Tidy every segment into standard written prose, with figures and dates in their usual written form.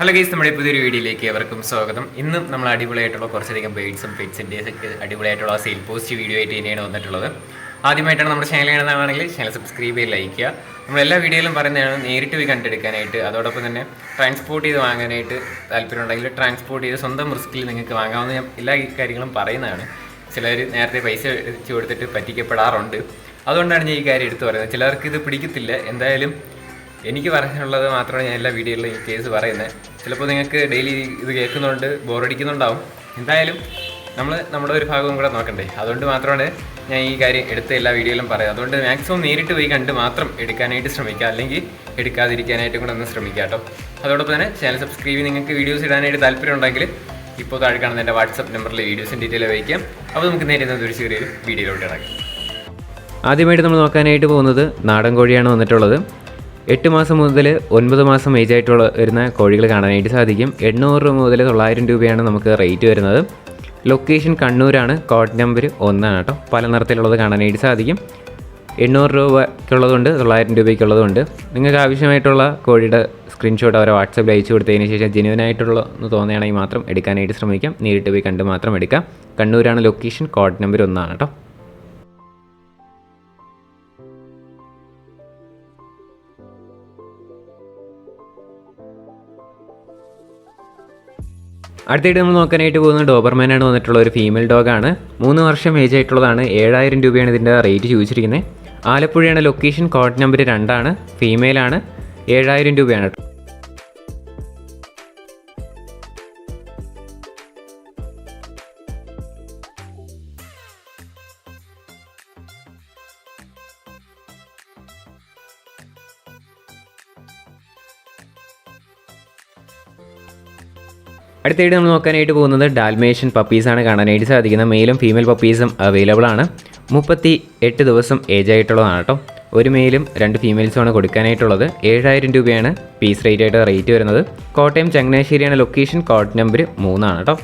Hello guys, നമ്മുടെ പുതിയൊരു വീഡിയോയിലേക്ക് എവർക്കും സ്വാഗതം. ഇന്നും നമ്മൾ അടിപൊളിയായിട്ടുള്ള കുറച്ചധികം ബേഡ്സും പെറ്റ്സിൻ്റെ അടിപൊളിയായിട്ടുള്ള സെയിൽ പോസ്റ്റ് വീഡിയോ ആയിട്ട് തന്നെയാണ് വന്നിട്ടുള്ളത്. ആദ്യമായിട്ടാണ് നമ്മുടെ ചാനൽ കാണുന്നതാണെങ്കിൽ ചാനൽ സബ്സ്ക്രൈബ് ചെയ്ത് ലൈക്ക് ചെയ്യുക. നമ്മൾ എല്ലാ വീഡിയോയിലും പറയുന്നതാണ് നേരിട്ട് പോയി കണ്ടെടുക്കാനായിട്ട്, അതോടൊപ്പം തന്നെ ട്രാൻസ്പോർട്ട് ചെയ്ത് വാങ്ങാനായിട്ട് താല്പര്യം ഉണ്ടെങ്കിൽ ട്രാൻസ്പോർട്ട് ചെയ്ത് സ്വന്തം റിസ്കിൽ നിങ്ങൾക്ക് വാങ്ങാവുന്ന ഞാൻ എല്ലാ കാര്യങ്ങളും പറയുന്നതാണ്. ചിലർ നേരത്തെ പൈസ വെച്ച് കൊടുത്തിട്ട് പറ്റിക്കപ്പെടാറുണ്ട്. അതുകൊണ്ടാണ് ഞാൻ ഈ കാര്യം എടുത്തു പറയുന്നത്. ചിലർക്ക് ഇത് പിടിക്കത്തില്ല. എന്തായാലും എനിക്ക് പറയാനുള്ളത് മാത്രമാണ് ഞാൻ എല്ലാ വീഡിയോയിലും ഈ കേസ് പറയുന്നത്. ചിലപ്പോൾ നിങ്ങൾക്ക് ഡെയിലി ഇത് കേൾക്കുന്നുണ്ട് ബോറടിക്കുന്നുണ്ടാവും. എന്തായാലും നമ്മൾ നമ്മുടെ ഒരു ഭാഗവും കൂടെ നോക്കണ്ടേ, അതുകൊണ്ട് മാത്രമാണ് ഞാൻ ഈ കാര്യം എടുത്ത എല്ലാ വീഡിയോയിലും പറയാം. അതുകൊണ്ട് മാക്സിമം നേരിട്ട് പോയി കണ്ട് മാത്രം എടുക്കാനായിട്ട് ശ്രമിക്കുക, അല്ലെങ്കിൽ എടുക്കാതിരിക്കാനായിട്ടും കൂടെ ഒന്ന് ശ്രമിക്കുക കേട്ടോ. അതോടൊപ്പം തന്നെ ചാനൽ സബ്സ്ക്രൈബ് ചെയ്ത് നിങ്ങൾക്ക് വീഡിയോസ് ഇടാനായിട്ട് താല്പര്യം ഉണ്ടെങ്കിൽ ഇപ്പോൾ താഴെ കാണുന്ന എൻ്റെ വാട്സപ്പ് നമ്പറിൽ വീഡിയോസിൻ്റെ ഡീറ്റെയിൽ വയ്ക്കാം. അപ്പോൾ നമുക്ക് നേരെ ഒരു ചെറിയൊരു വീഡിയോയിലോട്ട് ഇറങ്ങാം. ആദ്യമായിട്ട് നമ്മൾ നോക്കാനായിട്ട് പോകുന്നത് നാടൻ കോഴിയാണ് വന്നിട്ടുള്ളത്. 8 മാസം മുതൽ 9 മാസം ഏജ് ആയിട്ടുള്ള വരുന്ന കോഴികൾ കാണാനായിട്ട് സാധിക്കും. 800 രൂപ മുതൽ 900 രൂപയാണ് നമുക്ക് റേറ്റ് വരുന്നത്. ലൊക്കേഷൻ കണ്ണൂരാണ്. കോഡ് നമ്പർ 1 കേട്ടോ. പല നിറത്തിലുള്ളത് കാണാനായിട്ട് സാധിക്കും. 800 രൂപയ്ക്കുള്ളതുണ്ട്, 900 രൂപയ്ക്കുള്ളതുണ്ട്. നിങ്ങൾക്ക് ആവശ്യമായിട്ടുള്ള കോഴിയുടെ സ്ക്രീൻഷോട്ട് അവരെ വാട്സാപ്പിൽ അയച്ചു കൊടുത്തതിന് ശേഷം ജെന്യുവനായിട്ടുള്ള എന്ന് തോന്നുകയാണെങ്കിൽ മാത്രം എടുക്കാനായിട്ട് ശ്രമിക്കാം. നേരിട്ട് പോയി കണ്ട് മാത്രം എടുക്കാം. കണ്ണൂരാണ് ലൊക്കേഷൻ. കോഡ് നമ്പർ 1 കേട്ടോ. അടുത്തായിട്ട് നമ്മൾ നോക്കാനായിട്ട് പോകുന്ന ഡോബർമാനാണ് വന്നിട്ടുള്ള ഒരു ഫീമെയിൽ ഡോഗാണ്. 3 വർഷം ഏജ് ആയിട്ടുള്ളതാണ്. 7000 രൂപയാണ് ഇതിൻ്റെ റേറ്റ് ചോദിച്ചിരിക്കുന്നത്. ആലപ്പുഴയാണ് ലൊക്കേഷൻ. Code number 2 ഫീമെയിലാണ്. 7000 രൂപയാണ്. അടുത്തായിട്ട് നമ്മൾ നോക്കാനായിട്ട് പോകുന്നത് ഡാൽമേഷ്യൻ പപ്പീസാണ് കാണാനായിട്ട് സാധിക്കുന്നത്. മെയിലും ഫീമെയിൽ പപ്പീസും അവൈലബിൾ ആണ്. 38 ദിവസം ഏജ് ആയിട്ടുള്ളതാണ് കേട്ടോ. ഒരു മെയിലും 2 ഫീമെയിൽസുമാണ് കൊടുക്കാനായിട്ടുള്ളത്. 7000 രൂപയാണ് പീസ് റേറ്റ് ആയിട്ട് റേറ്റ് വരുന്നത്. കോട്ടയം ചങ്ങനാശ്ശേരിയാണ് ലൊക്കേഷൻ. കോഡ് നമ്പർ 3 കേട്ടോ.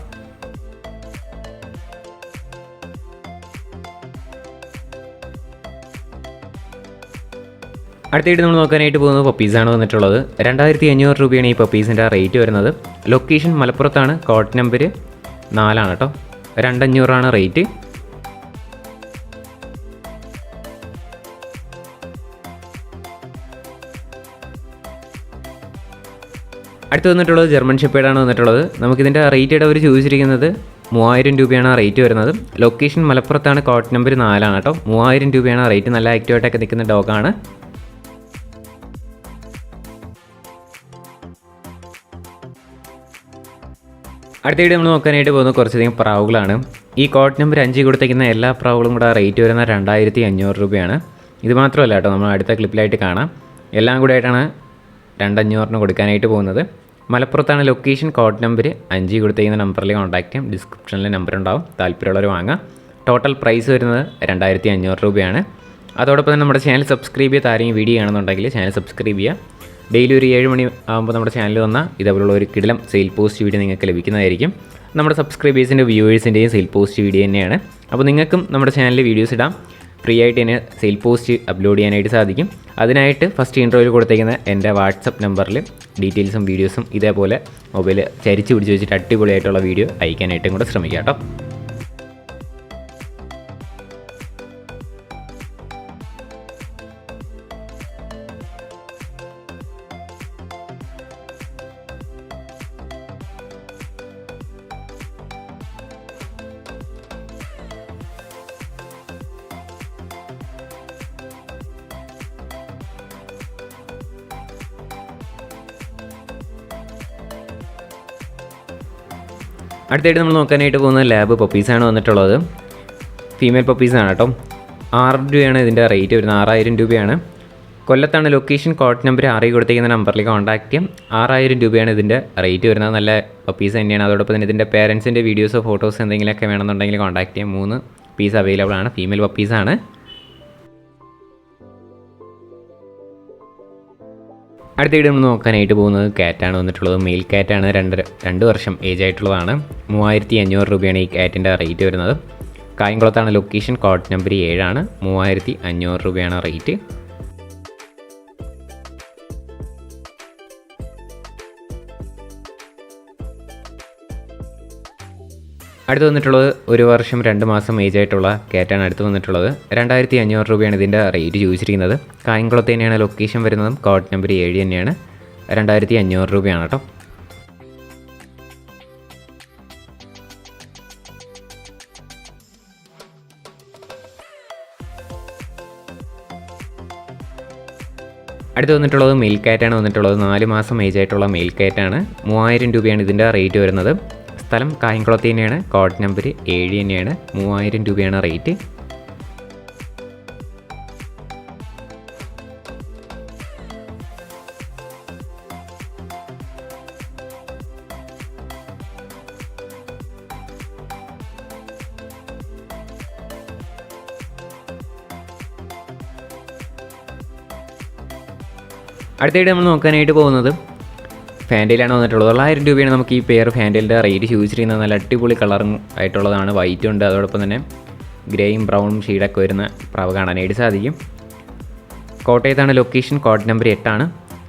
അടുത്തായിട്ട് നമ്മൾ നോക്കാനായിട്ട് പോകുന്നത് പപ്പീസാണ് വന്നിട്ടുള്ളത്. 2500 രൂപയാണ് ഈ പപ്പീസിൻ്റെ റേറ്റ് വരുന്നത്. ലൊക്കേഷൻ മലപ്പുറത്താണ്. കോഡ് നമ്പർ 4 കേട്ടോ. 2500 റേറ്റ്. അടുത്ത് വന്നിട്ടുള്ളത് ജർമ്മൻ ഷെപ്പേർഡാണ് വന്നിട്ടുള്ളത്. നമുക്കിതിൻ്റെ റേറ്റ് അവർ ചോദിച്ചിരിക്കുന്നത് 3000 രൂപയാണ് റേറ്റ് വരുന്നത്. ലൊക്കേഷൻ മലപ്പുറത്താണ്. കോഡ് നമ്പർ 4 കേട്ടോ. 3000 രൂപയാണ് റേറ്റ്. നല്ല ആക്റ്റീവായിട്ടൊക്കെ നിൽക്കുന്ന ഡോഗാണ്. അടുത്തായിട്ട് നമ്മൾ നോക്കാനായിട്ട് പോകുന്നത് കുറച്ചധികം പ്രാവുകളാണ്. ഈ കോഡ് നമ്പർ 5 കൊടുത്തേക്കുന്ന എല്ലാ പ്രാവുകളും കൂടെ റേറ്റ് വരുന്ന 2500 രൂപയാണ്. ഇത് മാത്രമല്ല കേട്ടോ, നമ്മൾ അടുത്ത ക്ലിപ്പിലായിട്ട് കാണാം. എല്ലാം കൂടെ ആയിട്ടാണ് 2500 കൊടുക്കാനായിട്ട് പോകുന്നത്. മലപ്പുറത്താണ് ലൊക്കേഷൻ. കോഡ് നമ്പർ 5 കൊടുത്തേക്കുന്ന നമ്പറിൽ കോൺടാക്ട് ചെയ്യാം. ഡിസ്ക്രിപ്ഷനിൽ നമ്പർ ഉണ്ടാവും. താല്പര്യമുള്ളവർ വാങ്ങാം. ടോട്ടൽ പ്രൈസ് വരുന്നത് 2500 രൂപയാണ്. അതോടൊപ്പം തന്നെ നമ്മുടെ ചാനൽ സബ്സ്ക്രൈബ് ചെയ്ത് ആരെങ്കിലും വീഡിയോ കാണുന്നുണ്ടെങ്കിൽ ചാനൽ സബ്സ്ക്രൈബ് ചെയ്യുക. ഡെയിലി ഒരു 7 മണി ആകുമ്പോൾ നമ്മുടെ ചാനൽ വന്നാൽ ഇതേപോലുള്ള ഒരു കിടിലം സെയിൽ പോസ്റ്റ് വീഡിയോ നിങ്ങൾക്ക് ലഭിക്കുന്നതായിരിക്കും. നമ്മുടെ സബ്സ്ക്രൈബേഴ്സിൻ്റെ വ്യൂവേഴ്സിൻ്റെയും സെയിൽ പോസ്റ്റ് വീഡിയോ തന്നെയാണ്. അപ്പോൾ നിങ്ങൾക്കും നമ്മുടെ ചാനലിൽ വീഡിയോസ് ഇടാം. ഫ്രീ ആയിട്ട് തന്നെ സെയിൽ പോസ്റ്റ് അപ്ലോഡ് ചെയ്യാനായിട്ട് സാധിക്കും. അതിനായിട്ട് ഫസ്റ്റ് ഇൻട്രോയിൽ കൊടുത്തേക്കുന്ന എൻ്റെ വാട്സപ്പ് നമ്പറിൽ ഡീറ്റെയിൽസും വീഡിയോസും ഇതേപോലെ മൊബൈൽ ചരിച്ച് പിടിച്ച് വെച്ചിട്ട് അടിപൊളിയായിട്ടുള്ള വീഡിയോ അയക്കാനായിട്ടും കൂടെ ശ്രമിക്കാം കേട്ടോ. അടുത്തായിട്ട് നമ്മൾ നോക്കാനായിട്ട് പോകുന്നത് ലാബ് പപ്പീസാണ് വന്നിട്ടുള്ളത്. ഫീമെയിൽ പപ്പീസാണ് കേട്ടോ. 6 രൂപയാണ് ഇതിൻ്റെ റേറ്റ് വരുന്നത്. 6000 രൂപയാണ്. കൊല്ലത്താണ് ലൊക്കേഷൻ. കോഡ് നമ്പർ 6 കൊടുത്തേക്കുന്ന നമ്പറിലേക്ക് കോൺടാക്ട് ചെയ്യാം. 6000 രൂപയാണ് ഇതിൻ്റെ റേറ്റ് വരുന്നത്. നല്ല പപ്പീസ് തന്നെയാണ്. അതോടൊപ്പം തന്നെ ഇതിൻ്റെ പേരൻസിൻ്റെ വീഡിയോസോ ഫോട്ടോസ് എന്തെങ്കിലുമൊക്കെ വേണമെന്നുണ്ടെങ്കിൽ കോൺടാക്ട് ചെയ്യാം. 3 പീസ് അവൈലബിൾ ആണ്. ഫീമെയിൽ പപ്പീസാണ്. അടുത്തായിട്ട് നമ്മൾ നോക്കാനായിട്ട് പോകുന്നത് ക്യാറ്റാണ് വന്നിട്ടുള്ളത്. മെയിൽ ക്യാറ്റാണ്. 2 വർഷം ഏജ് ആയിട്ടുള്ളതാണ്. 3500 രൂപയാണ് ഈ ക്യാറ്റിൻ്റെ റേറ്റ് വരുന്നത്. കായംകുളത്താണ് ലൊക്കേഷൻ. കോഡ് നമ്പർ 7 3500 രൂപയാണ് റേറ്റ്. അടുത്ത് വന്നിട്ടുള്ളത് 1 വർഷം 2 മാസം ഏജ് ആയിട്ടുള്ള കാറ്റാണ് അടുത്ത് വന്നിട്ടുള്ളത്. 2500 രൂപയാണ് ഇതിൻ്റെ റേറ്റ് ചോദിച്ചിരിക്കുന്നത്. കായംകുളത്ത് തന്നെയാണ് ലൊക്കേഷൻ വരുന്നതും. കോഡ് നമ്പർ 7 തന്നെയാണ്. 2500 രൂപയാണ് കേട്ടോ. അടുത്ത് വന്നിട്ടുള്ളത് മെയിൽ കാറ്റാണ് വന്നിട്ടുള്ളത്. 4 മാസം ഏജ് ആയിട്ടുള്ള മെയിൽ കാറ്റാണ്. 3000 രൂപയാണ് ഇതിൻ്റെ റേറ്റ് വരുന്നത്. സ്ഥലം കായംകുളത്ത് തന്നെയാണ്. കോഡ് നമ്പർ 7 തന്നെയാണ്. 3000 രൂപയാണ് റേറ്റ്. അടുത്തായിട്ട് നമ്മൾ നോക്കാനായിട്ട് പോകുന്നത് ഫാൻറ്റയിലാണ് വന്നിട്ടുള്ളത്. 900 രൂപയാണ് നമുക്ക് ഈ പെയർ ഫാൻറ്റയിലിൻ്റെ റേറ്റ് ചോദിച്ചിരിക്കുന്നത്. നല്ല അടിപൊളി കളറും ആയിട്ടുള്ളതാണ്. വൈറ്റും ഉണ്ട്, അതോടൊപ്പം തന്നെ ഗ്രേയും ബ്രൗണും ഷെയ്ഡൊക്കെ വരുന്ന പ്രാവ് കാണാനായിട്ട് സാധിക്കും. കോട്ടയത്താണ് ലൊക്കേഷൻ. കോഡ് നമ്പർ 8 ആണ്.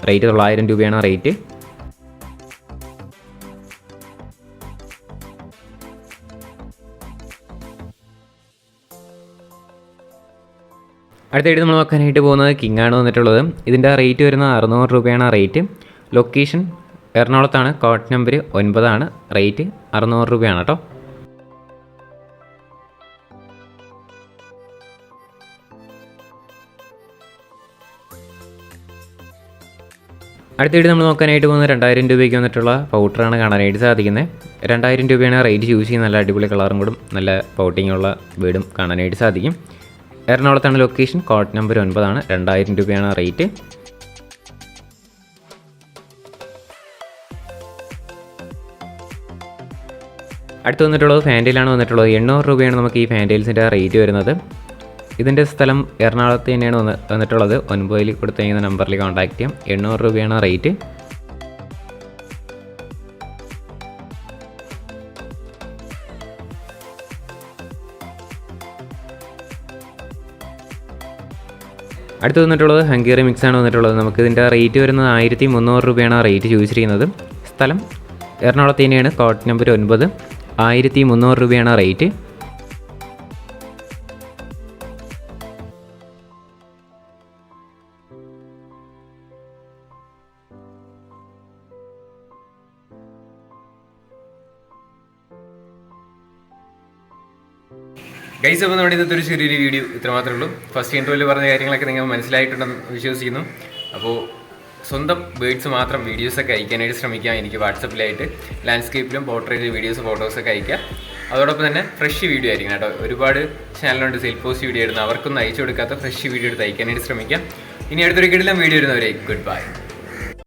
റേറ്റ് 900 രൂപയാണ് റേറ്റ്. അടുത്തായിട്ട് നമ്മൾ നോക്കാനായിട്ട് പോകുന്നത് കിങ് ആണ് വന്നിട്ടുള്ളത്. ഇതിൻ്റെ റേറ്റ് വരുന്നത് 600 രൂപയാണ് റേറ്റ്. ലൊക്കേഷൻ എറണാകുളത്താണ്. കോഡ് നമ്പർ 9 ആണ്. റേറ്റ് 600 രൂപയാണ് കേട്ടോ. അടുത്തായിട്ട് നമ്മൾ നോക്കാനായിട്ട് പോകുന്നത് 2000 രൂപയ്ക്ക് വന്നിട്ടുള്ള പൗഡറാണ് കാണാനായിട്ട് സാധിക്കുന്നത്. 2000 രൂപയാണ് റേറ്റ് ചൂസ് ചെയ്യുന്നത്. നല്ല അടിപൊളി കളറും കൂടും നല്ല പൗട്ടിങ്ങുള്ള വീടും കാണാനായിട്ട് സാധിക്കും. എറണാകുളത്താണ് ലൊക്കേഷൻ. കോഡ് നമ്പർ 9 ആണ്. 2000 രൂപയാണ് റേറ്റ്. അടുത്ത് വന്നിട്ടുള്ളത് ഫാൻറ്റയിലാണ് വന്നിട്ടുള്ളത്. 800 രൂപയാണ് നമുക്ക് ഈ ഫാൻറ്റയിൽസിൻ്റെ റേറ്റ് വരുന്നത്. ഇതിൻ്റെ സ്ഥലം എറണാകുളത്ത് തന്നെയാണ് വന്നിട്ടുള്ളത്. 9 കൊടുത്തിരിക്കുന്ന നമ്പറിൽ കോൺടാക്ട് ചെയ്യാം. 800 രൂപയാണ് റേറ്റ്. അടുത്ത് വന്നിട്ടുള്ളത് ഹംഗേറി മിക്സാണ് വന്നിട്ടുള്ളത്. നമുക്കിതിൻ്റെ റേറ്റ് വരുന്നത് 1300 രൂപയാണ് റേറ്റ് ചോദിച്ചിരിക്കുന്നത്. സ്ഥലം എറണാകുളത്ത് തന്നെയാണ്. Code number 9. 1300 രൂപയാണ് റേറ്റ്. ഗൈസ്, അപ്പോൾ നമ്മുടെ ഇന്നത്തെ ഒരു ചെറിയൊരു വീഡിയോ ഇത്രമാത്രമേ ഉള്ളൂ. ഫസ്റ്റ് ഇൻട്രോയിൽ പറഞ്ഞ കാര്യങ്ങളൊക്കെ നിങ്ങൾ മനസ്സിലായിട്ടുണ്ടെന്ന് വിശ്വസിക്കുന്നു. അപ്പോൾ സ്വന്തം ബേഡ്സ് മാത്രം വീഡിയോസൊക്കെ അയക്കാനായിട്ട് ശ്രമിക്കാം. എനിക്ക് വാട്സപ്പിലായിട്ട് ലാൻഡ്സ്കേപ്പിലും പോർട്രേറ്റ് വീഡിയോസ് ഫോട്ടോസൊക്കെ അയക്കാം. അതോടൊപ്പം തന്നെ ഫ്രഷ് വീഡിയോ ആയിരിക്കും കേട്ടോ. ഒരുപാട് ചാനലുണ്ട് സെയിൽ പോസ്റ്റ് വീഡിയോ ഇടുന്നത്. അവർക്കൊന്നും അയച്ചു കൊടുക്കാത്ത ഫ്രഷ് വീഡിയോ എടുത്ത് അയക്കാനായിട്ട് ശ്രമിക്കാം. ഇനി അടുത്തൊരു കിടിലം വീഡിയോ വരുന്നവരെ ഗുഡ് ബൈ.